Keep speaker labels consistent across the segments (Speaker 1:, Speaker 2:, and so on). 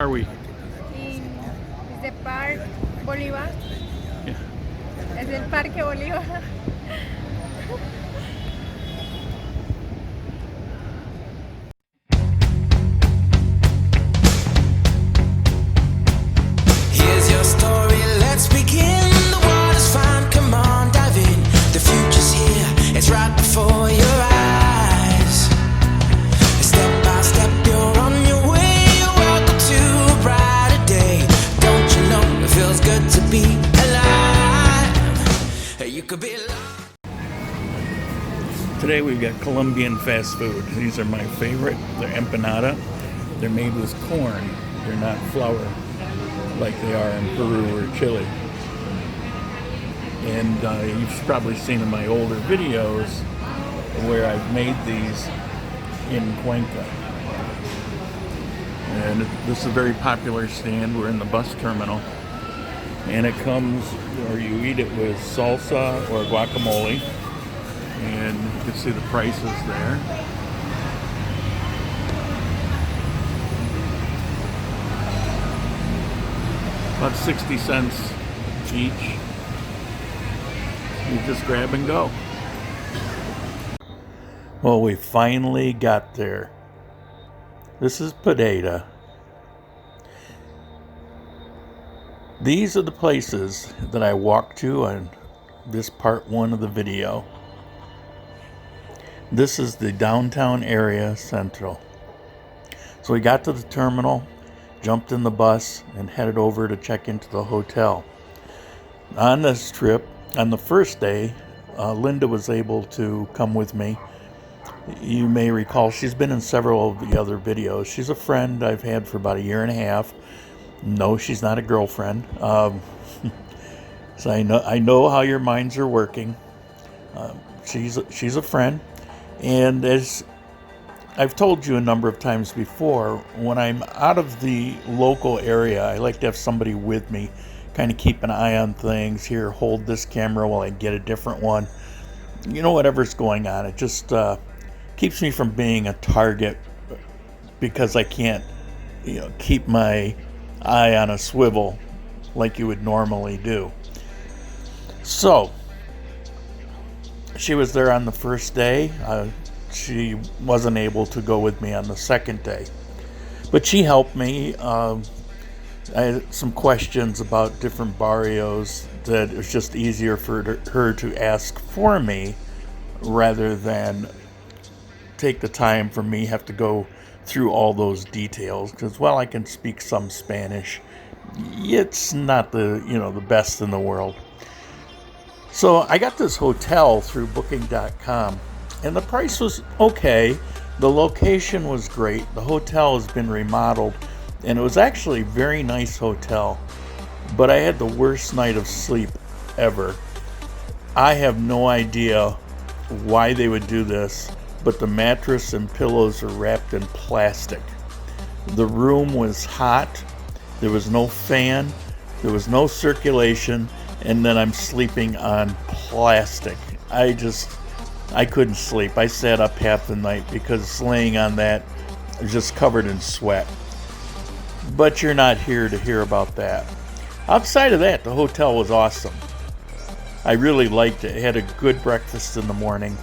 Speaker 1: are we?
Speaker 2: Is the Park Bolívar.
Speaker 1: Yeah.
Speaker 2: Es el Parque Bolívar.
Speaker 3: Here's your story, let's begin. The water's fine, come on, dive in. The future's here, it's right before your eyes. Step by step, you're on your way. Welcome to a brighter day. Don't you know it feels good to be alive? You could be alive.
Speaker 1: Today we've got Colombian fast food. These are my favorite. They're empanada. They're made with corn. They're not flour like they are in Peru or Chile. And you've probably seen in my older videos where I've made these in Cuenca. And this is a very popular stand. We're in the bus terminal. And it comes, or you eat it with salsa or guacamole. And you can see the prices there. About 60 cents each. You just grab and go. Well, we finally got there. This is Pereira. These are the places that I walked to on this part 1 of the video. This is the downtown area central. So we got to the terminal, jumped in the bus, and headed over to check into the hotel. On this trip, on the first day, Linda was able to come with me. You may recall she's been in several of the other videos. She's a friend I've had for about 1.5 years. No, she's not a girlfriend. So I know how your minds are working. She's a friend. And as I've told you a number of times before, when I'm out of the local area, I like to have somebody with me, kind of keep an eye on things. Here, hold this camera while I get a different one. You know, whatever's going on. It just keeps me from being a target because I can't, keep my eye on a swivel like you would normally do. So, she was there on the first day. She wasn't able to go with me on the second day. But she helped me. I had some questions about different barrios that it was just easier for her to ask for me rather than take the time for me have to go through all those details. Because while I can speak some Spanish, it's not the best in the world. So I got this hotel through booking.com, and the price was okay. The location was great. The hotel has been remodeled, and it was actually a very nice hotel. But I had the worst night of sleep ever. I have no idea why they would do this, but the mattress and pillows are wrapped in plastic. The room was hot. There was no fan. There was no circulation. And then I'm sleeping on plastic. I couldn't sleep. I sat up half the night because laying on that is just covered in sweat. But you're not here to hear about that. Outside of that, the hotel was awesome. I really liked it. It had a good breakfast in the morning.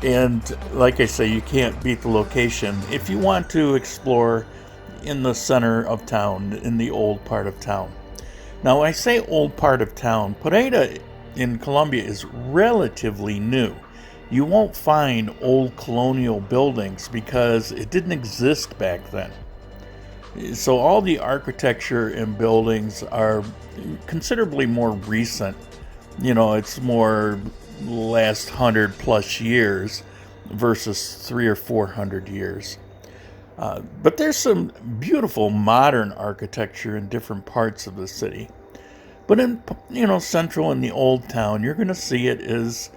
Speaker 1: And like I say, you can't beat the location. If you want to explore in the center of town, in the old part of town. Now, when I say old part of town, Pereira in Colombia is relatively new. You won't find old colonial buildings because it didn't exist back then. So all the architecture and buildings are considerably more recent. It's more last 100+ years versus 300 or 400 years. But there's some beautiful modern architecture in different parts of the city. But in, central in the old town, you're going to see it as,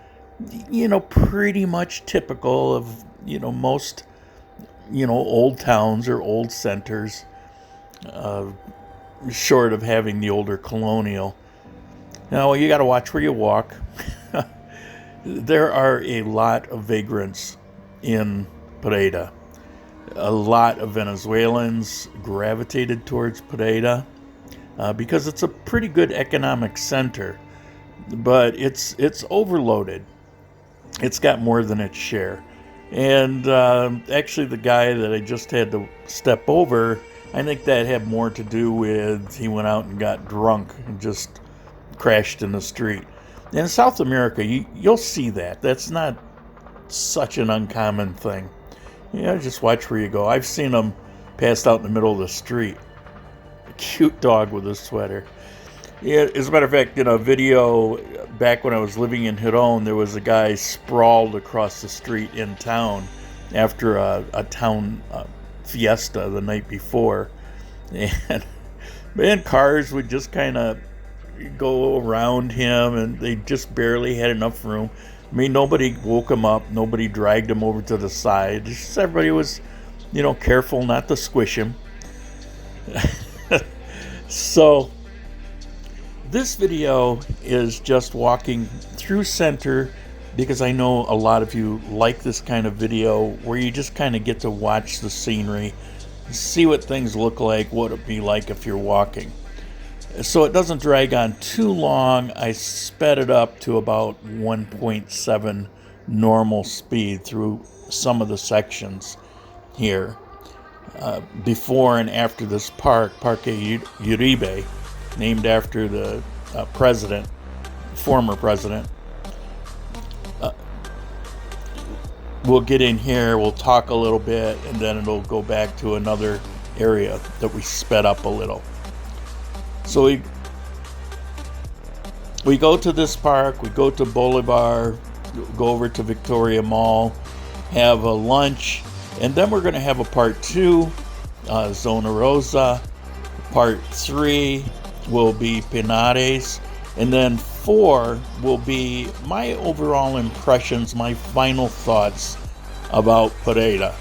Speaker 1: pretty much typical of, most, old towns or old centers, short of having the older colonial. Now, you got to watch where you walk. There are a lot of vagrants in Pereira. a lot of Venezuelans gravitated towards Pereira because it's a pretty good economic center, but it's overloaded. It's got more than its share. And actually the guy that I just had to step over, I think that had more to do with he went out and got drunk and just crashed in the street. In South America, you'll see that. That's not such an uncommon thing. Just watch where you go. I've seen them passed out in the middle of the street. A cute dog with a sweater. Yeah, as a matter of fact, in a video back when I was living in Giron, there was a guy sprawled across the street in town after a town fiesta the night before. And cars would just kind of go around him, and they just barely had enough room. I mean, nobody woke him up. Nobody dragged him over to the side. Just everybody was, careful not to squish him. So this video is just walking through center because I know a lot of you like this kind of video where you just kind of get to watch the scenery, see what things look like, what it'd be like if you're walking. So it doesn't drag on too long. I sped it up to about 1.7 normal speed through some of the sections here. Before and after this Parque Uribe, named after the former president. We'll get in here, we'll talk a little bit, and then it'll go back to another area that we sped up a little. So we go to this park, we go to Bolivar, go over to Victoria Mall, have a lunch, and then we're going to have a part 2, Zona Rosa. Part 3 will be Pinares, and then 4 will be my overall impressions, my final thoughts about Pereira.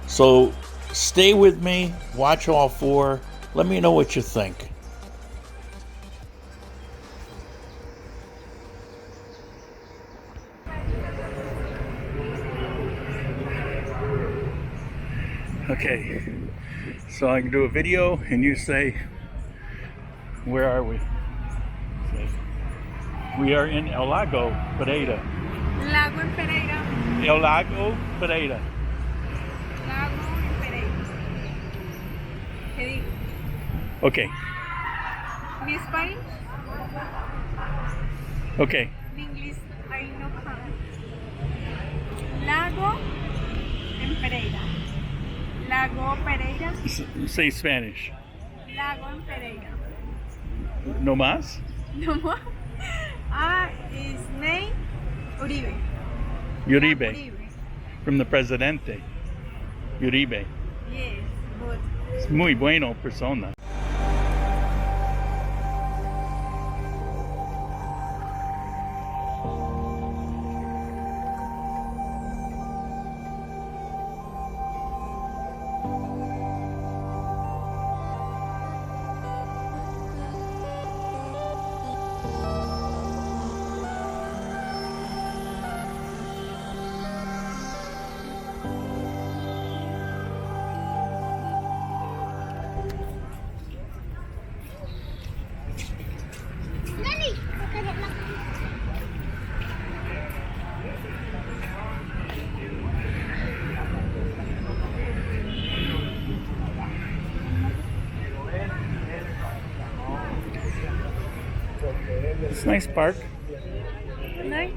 Speaker 1: So stay with me, watch all 4. Let me know what you think. Okay, so I can do a video and you say, where are we? We are in El Lago, Pereira.
Speaker 2: Lago en Pereira.
Speaker 1: El Lago, Pereira.
Speaker 2: Lago en Pereira. ¿Qué digo?
Speaker 1: Okay.
Speaker 2: ¿Mi Spanish?
Speaker 1: Okay.
Speaker 2: Mi English, I know how. Lago en Pereira. Lago Pereira.
Speaker 1: Say Spanish.
Speaker 2: Lago en Pereira.
Speaker 1: No más?
Speaker 2: No more. His name Uribe.
Speaker 1: Uribe. From the Presidente. Uribe.
Speaker 2: Yes, but
Speaker 1: Es muy bueno persona. It's a nice park.
Speaker 2: nice.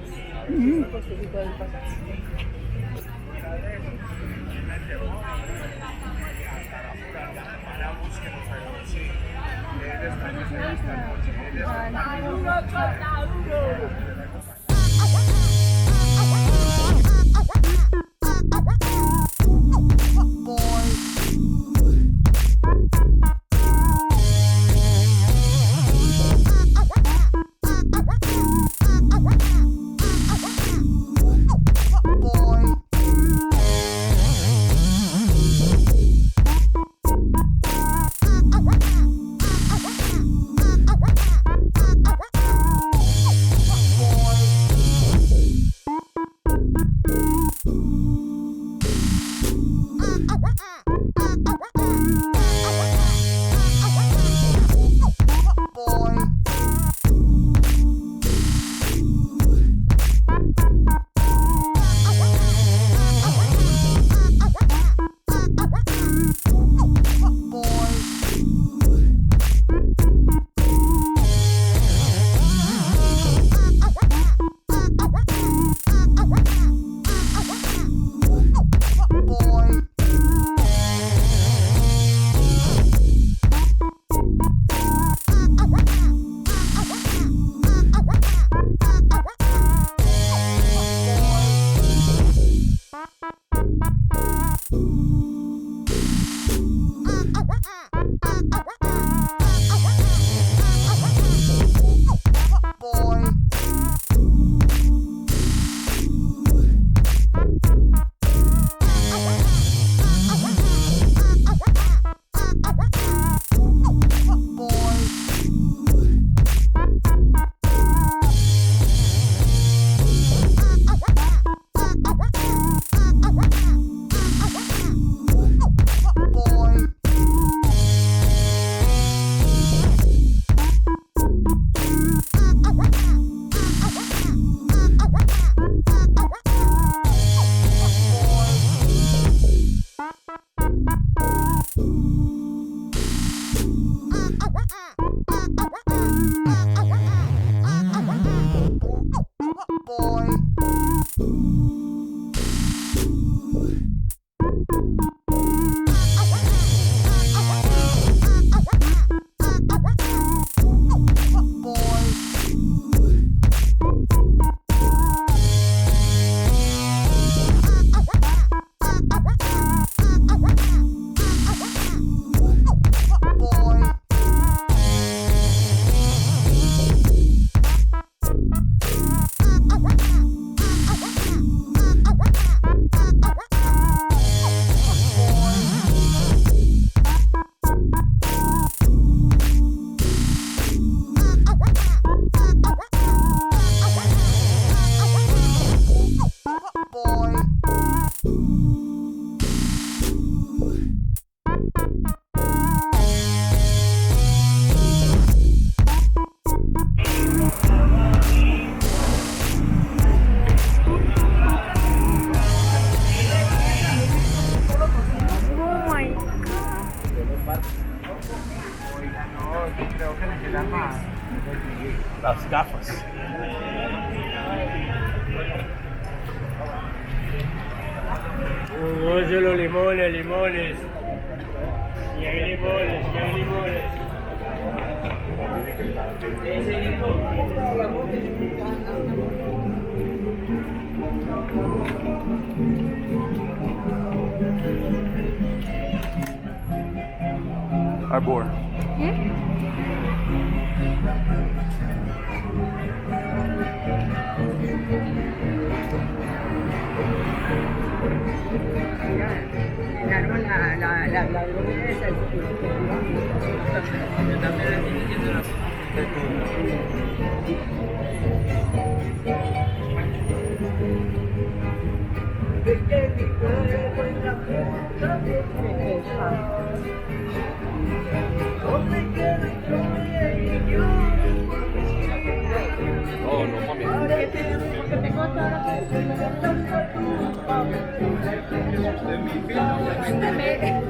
Speaker 1: Las gafas.
Speaker 4: Oye, los limones, limones. Y hay limones, y hay limones.
Speaker 1: Arbor.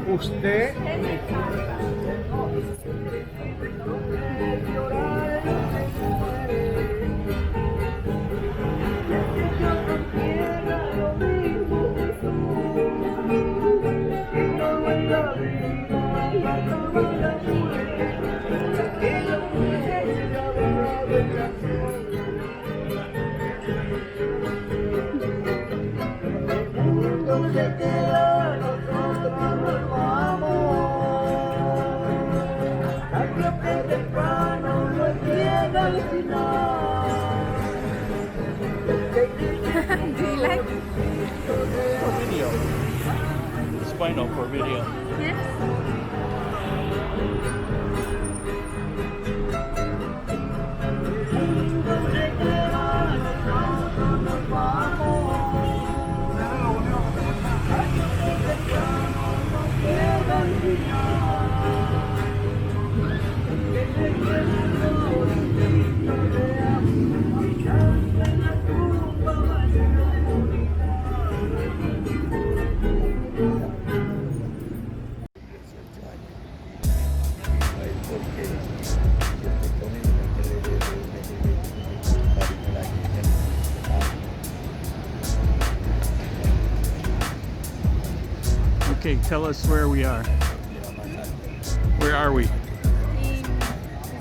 Speaker 4: Usted
Speaker 2: Do you like?
Speaker 1: For video. Spinal for video.
Speaker 2: Yes.
Speaker 1: Okay, tell us where we are. Where are we?
Speaker 2: In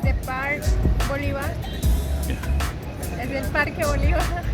Speaker 2: the Park Bolívar. Es el Parque Bolívar.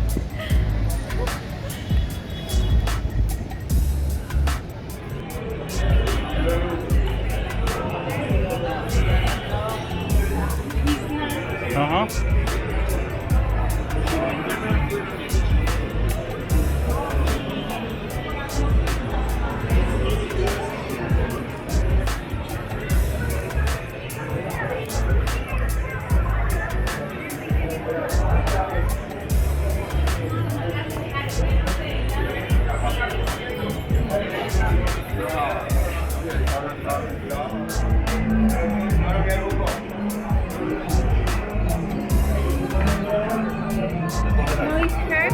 Speaker 2: Noise her.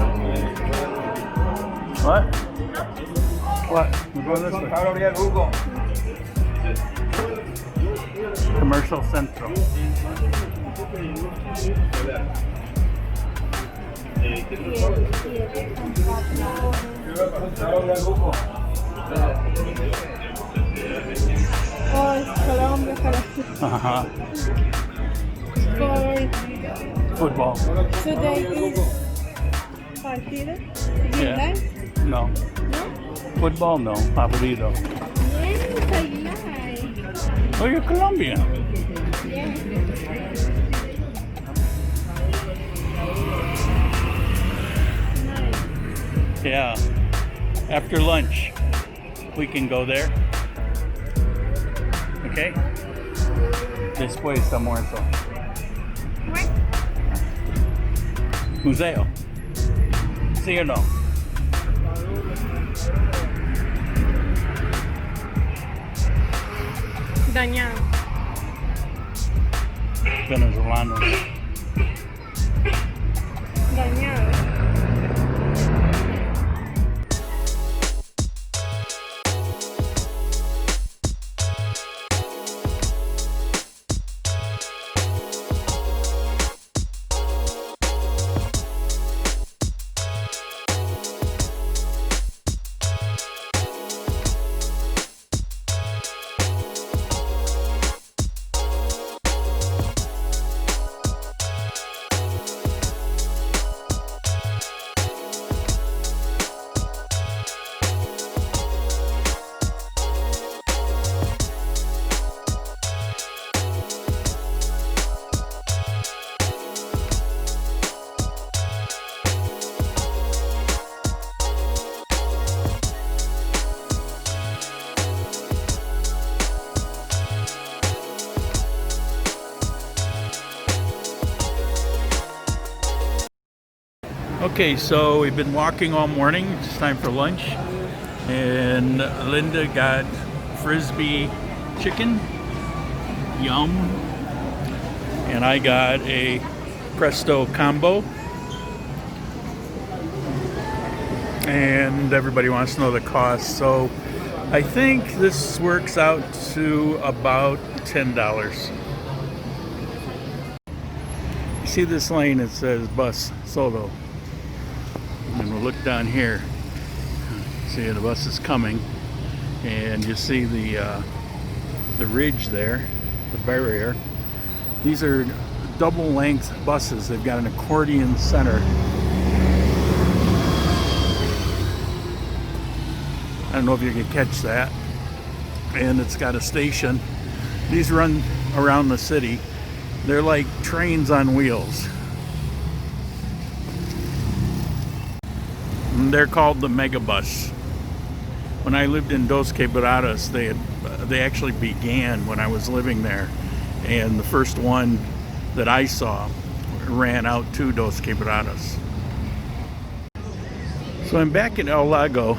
Speaker 5: What? What? We're going this way. Commercial Centro.
Speaker 2: Oh, it's Colombia.
Speaker 5: Uh-huh.
Speaker 2: For
Speaker 5: Football.
Speaker 2: today is partido.
Speaker 5: Yeah.
Speaker 2: Like?
Speaker 5: No.
Speaker 2: No?
Speaker 5: Football, no. Aburrido.
Speaker 2: Yes, I like.
Speaker 5: Oh, you're Colombian.
Speaker 2: Yes. Nice.
Speaker 5: Yeah. After lunch, we can go there. Okay? Después almuerzo.
Speaker 2: What?
Speaker 5: Museo. ¿Sí o no?
Speaker 2: Dañado.
Speaker 5: Venezolanos.
Speaker 2: Dañado.
Speaker 1: Okay, so we've been walking all morning. It's time for lunch. And Linda got frisbee chicken. Yum. And I got a presto combo. And everybody wants to know the cost. So I think this works out to about $10. You see this lane, it says bus solo. And we'll look down here. See, the bus is coming, and you see the ridge there, the barrier. These are double-length buses. They've got an accordion center. I don't know if you can catch that. And it's got a station. These run around the city. They're like trains on wheels. And they're called the Megabus. When I lived in Dos Quebradas, they actually began when I was living there, and the first one that I saw ran out to Dos Quebradas. So I'm back in El Lago.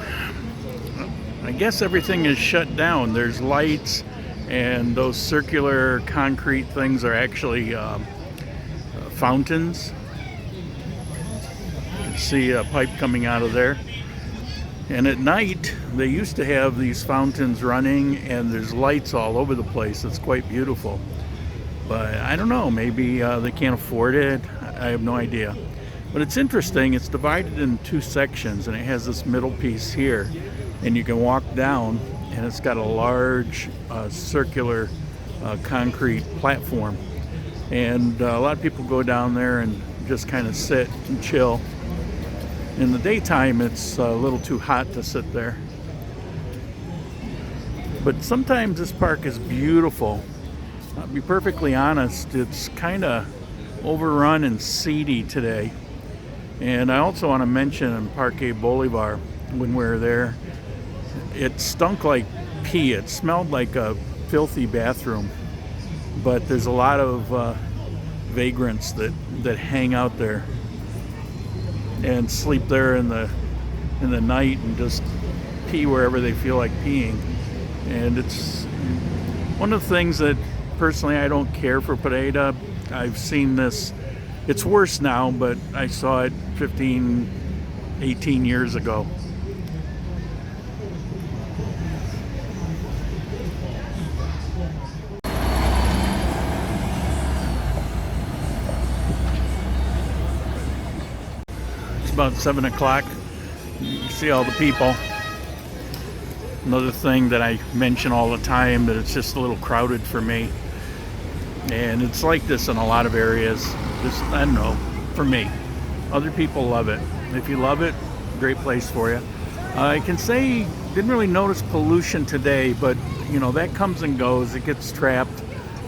Speaker 1: I guess everything is shut down. There's lights, and those circular concrete things are actually fountains. See a pipe coming out of there. And at night they used to have these fountains running, and there's lights all over the place. It's quite beautiful, but I don't know, maybe they can't afford it. I have no idea, but it's interesting. It's divided in two sections, and it has this middle piece here, and you can walk down, and it's got a large circular concrete platform, and a lot of people go down there and just kind of sit and chill. In the daytime, it's a little too hot to sit there. But sometimes this park is beautiful. I'll be perfectly honest, it's kind of overrun and seedy today. And I also want to mention in Parque Bolivar, when we were there, it stunk like pee. It smelled like a filthy bathroom. But there's a lot of vagrants that hang out there and sleep there in the night and just pee wherever they feel like peeing. And it's One of the things that personally I don't care for Pereira, I've seen this, it's worse now, but I saw it 15, 18 years ago. It's about 7 o'clock. You see all the people. Another thing that I mention all the time, that it's just a little crowded for me. And it's like this in a lot of areas. Just, I don't know, for me. Other people love it. If you love it, great place for you. I can say, didn't really notice pollution today, but you know, that comes and goes. It gets trapped.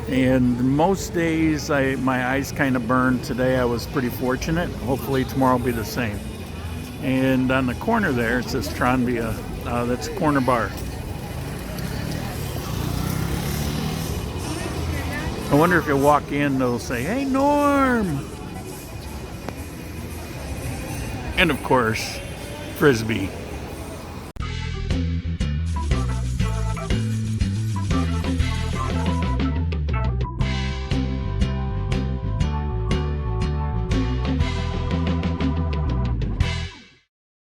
Speaker 1: And most days, my eyes kind of burn. Today I was pretty fortunate. Hopefully tomorrow will be the same. And on the corner there, it says Tranvia. That's a corner bar. I wonder if you walk in, they'll say, "Hey, Norm!" And of course, Frisbee.